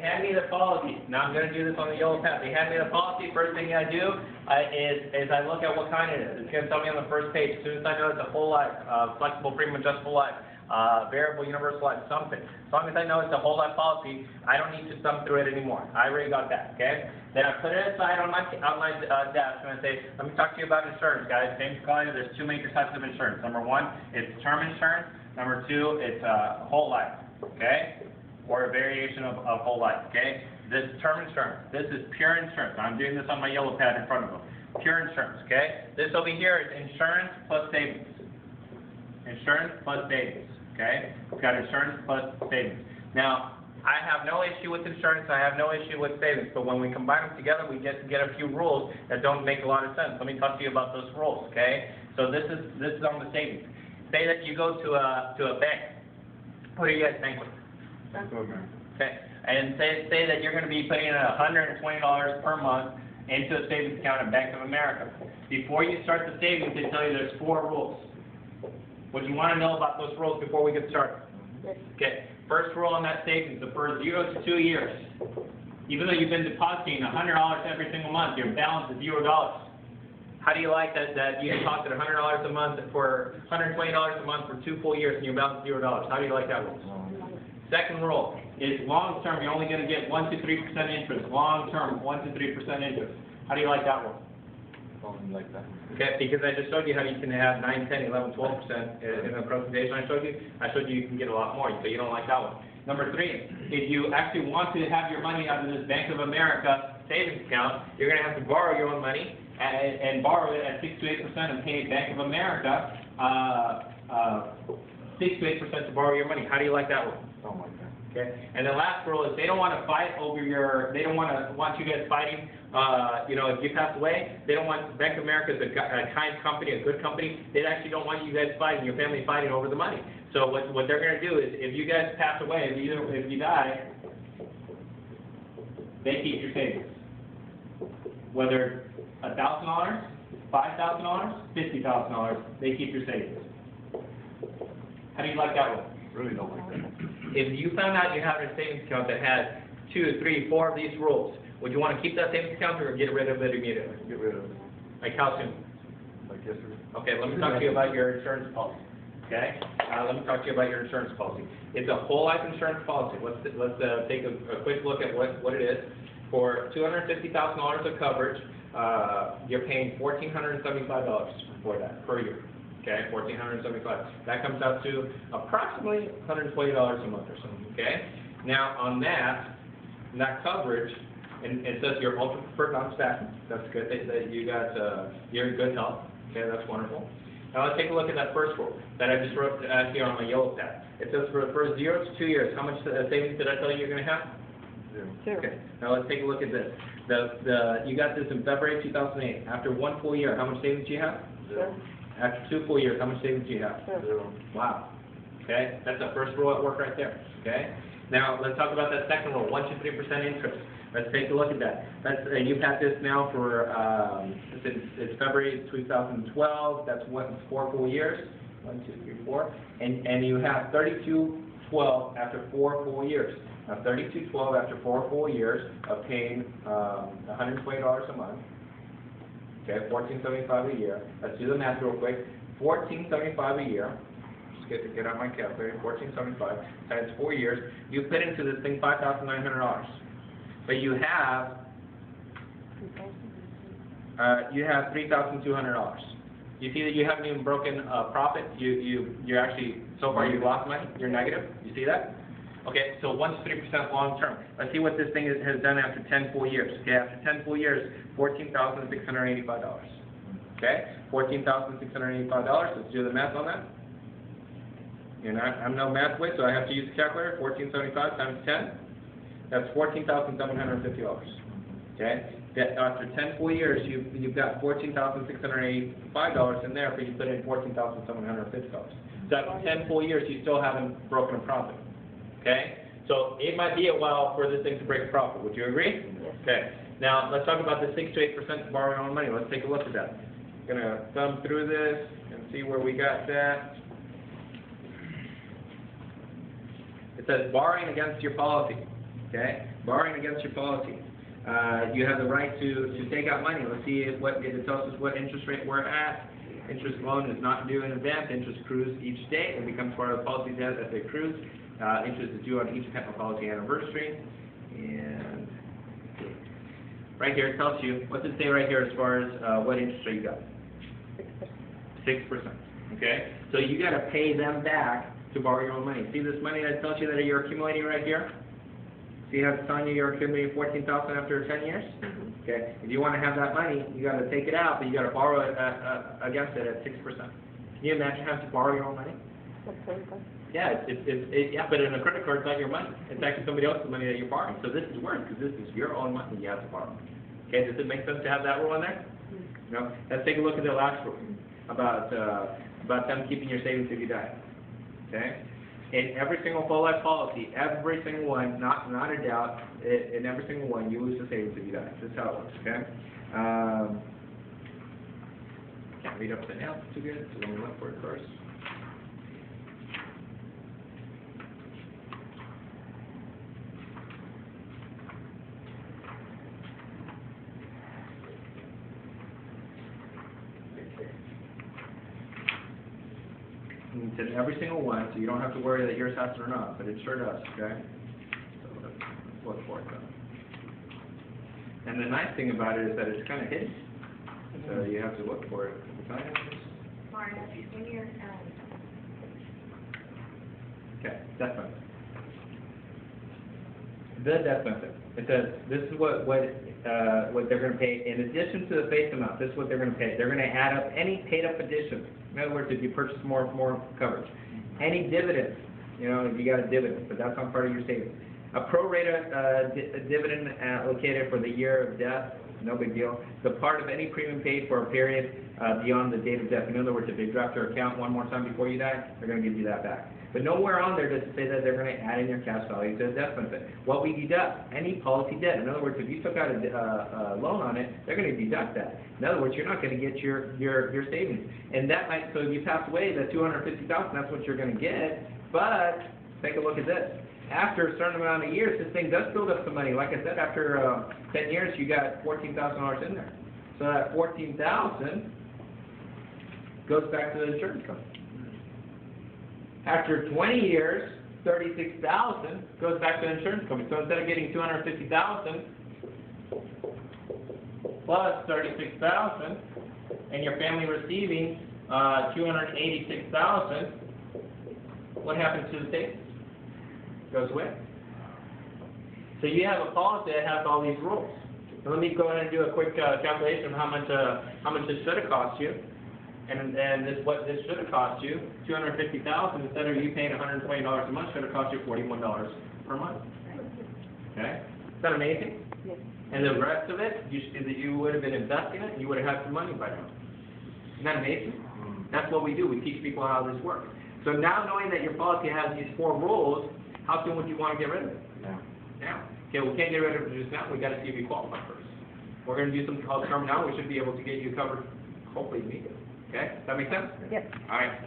hand me the policy. Now I'm going to do this on the yellow pad. They hand me the policy. First thing I do is I look at what kind it is. It's going to tell me on the first page. As soon as I know it's a whole life, flexible premium adjustable life, variable universal life, something. As long as I know it's a whole life policy, I don't need to thumb through it anymore. I already got that, okay? Then I put it aside on my desk and I say, let me talk to you about insurance, guys. James Collier, there's two major types of insurance. Number one, it's term insurance. Number two, it's whole life, okay? Or a variation of whole life, okay? This is term insurance. This is pure insurance. I'm doing this on my yellow pad in front of them. Pure insurance, okay? This over here is insurance plus savings. Insurance plus savings, okay? We've got insurance plus savings. Now, I have no issue with insurance. I have no issue with savings. But when we combine them together, we get a few rules that don't make a lot of sense. Let me talk to you about those rules, okay? So this is on the savings. Say that you go to a bank. What do you guys think? Okay, and say that you're going to be putting in $120 per month into a savings account at Bank of America. Before you start the savings, they tell you there's 4 rules. What you want to know about those rules before we get started? Okay, first rule on that savings, the first 0 to 2 years. Even though you've been depositing $100 every single month, your balance is $0. How do you like that you deposited $100 a month for $120 a month for 2 full years and your balance is $0? How do you like that rule? Second rule is long term, you're only going to get 1 to 3% interest. Long term, 1 to 3% interest. How do you like that rule? Like that. Okay, because I just showed you how you can have 9, 10, 11, 12% in the presentation I showed you you can get a lot more, so you don't like that one. Number 3, if you actually want to have your money out of this Bank of America savings account, you're going to have to borrow your own money and borrow it at 6 to 8% and pay Bank of America 6 to 8% to borrow your money. How do you like that one? Oh my God. Okay, and the last rule is they don't want to fight over they don't want you guys fighting, if you pass away, they don't want, Bank of America is a kind company, a good company, they actually don't want you guys fighting, your family fighting over the money. So what they're going to do is, if you guys pass away, if you die, they keep your savings. Whether $1,000, $5,000, $50,000, they keep your savings. How do you like that one? Really don't like that. If you found out you have a savings account that has 2, 3, 4 of these rules, would you want to keep that savings account or get rid of it immediately? Get rid of it. Like how soon? Like yesterday. Okay, let me talk to you about your insurance policy. Okay? Let me talk to you about your insurance policy. It's a whole life insurance policy. Let's take a quick look at what it is. For $250,000 of coverage, you're paying $1,475 for that per year. Okay, $1,475. That comes out to approximately $120 a month or so. Okay. Now on that coverage, and it says you're ultra preferred non-statin. That's good. That you got you're in good health. Okay, that's wonderful. Now let's take a look at that first rule that I just wrote here on my yellow pad. It says for the first 0 to 2 years, how much savings did I tell you you're going to have? 0. Okay. Now let's take a look at this. You got this in February 2008. After 1 full year, how much savings do you have? 0. After 2 full years, how much savings do you have? 0. Wow. Okay, that's the first rule at work right there. Okay. Now let's talk about that second rule, 1 to 3% interest. Let's take a look at that. You've had this now for it's February 2012. That's 4 full years. 1, 2, 3, 4, and you have 3212 after 4 full years. Now 3212 after 4 full years of paying $120 a month. Okay, $1,475 a year. Let's do the math real quick. $1,475 a year. Just get out my calculator. $1,475 times 4 years. You put into this thing $5,900, but you have $3,200. You see that you haven't even broken a profit. You're actually so far you've lost money. You're negative. You see that? Okay, so 1 to 3% long term. Let's see what this thing has done after 10 full years. Okay, after 10 full years, $14,685. Okay, $14,685. Let's do the math on that. I'm no math whiz, so I have to use a calculator. 1475 times 10. That's $14,750. Okay, after 10 full years, you've got $14,685 in there, but you put in $14,750. So after 10 full years, you still haven't broken a profit. Okay, so it might be a while for this thing to break a profit. Would you agree? Yes. Okay. Now let's talk about the 6 to 8% to borrow your own money. Let's take a look at that. I'm gonna thumb through this and see where we got that. It says borrowing against your policy. Okay? Borrowing against your policy. You have the right to take out money. Let's see if it tells us what interest rate we're at. Interest loan is not due in advance. Interest accrues each day and becomes part of the policy debt as it accrues. Interest is due on each policy anniversary. And right here it tells you, what does it say right here as far as what interest rate you got? 6%. Okay? So you got to pay them back to borrow your own money. See this money that tells you that you're accumulating right here? See how it's telling you you're accumulating $14,000 after 10 years? Mm-hmm. Okay. If you want to have that money, you got to take it out, but you got to borrow it against it at 6%. Can you imagine having to borrow your own money? Yeah, yeah, but in a credit card, it's not your money. It's actually somebody else's money that you're borrowing. So this is worse because this is your own money you have to borrow. Okay, does it make sense to have that rule in there? Mm-hmm. No. Let's take a look at the last rule about them keeping your savings if you die. Okay. In every single whole life policy, every single one, not a doubt, in every single one, you lose the savings if you die. This is how it works, okay? Can't read upside down too good, so let me look for it first. It's in every single one, so you don't have to worry that yours has it or not, but it sure does, okay? So let's look for it then. And the nice thing about it is that it's kind of hidden, so you have to look for it a couple times. Okay, death benefit. The death benefit. It says this is what they're going to pay in addition to the face amount. This is what they're going to pay. They're going to add up any paid up additions. In other words, if you purchase more coverage, any dividends. You know, if you got a dividend, but that's not part of your savings. A pro rata dividend allocated for the year of death. No big deal. The part of any premium paid for a period beyond the date of death. In other words, if they draft your account one more time before you die, they're going to give you that back. But nowhere on there does it say that they're going to add in your cash value to the death benefit. What we deduct, any policy debt. In other words, if you took out a loan on it, they're going to deduct that. In other words, you're not going to get your savings. And that might, so if you pass away, the $250,000, that's what you're going to get. But take a look at this. After a certain amount of years, this thing does build up some money. Like I said, after 10 years, you got $14,000 in there. So that $14,000 goes back to the insurance company. After 20 years, $36,000 goes back to the insurance company. So instead of getting $250,000 plus $36,000, and your family receiving $286,000, what happens to the savings? Goes away. So you have a policy that has all these rules. So let me go ahead and do a quick calculation of how much this should have cost you, and what this should have cost you. $250,000 instead of you paying $120 a month should have cost you $41 per month. Okay, is that amazing? Yes. And the rest of it, you would have been investing it, and you would have had some money by now. Isn't that amazing? That's what we do. We teach people how this works. So now knowing that your policy has these 4 rules, how soon would you want to get rid of it? Now. Okay, we can't get rid of it just now. We got to see if you qualify first. We're going to do something called term now. We should be able to get you covered, hopefully immediately. Okay, does that make sense? Yep. All right.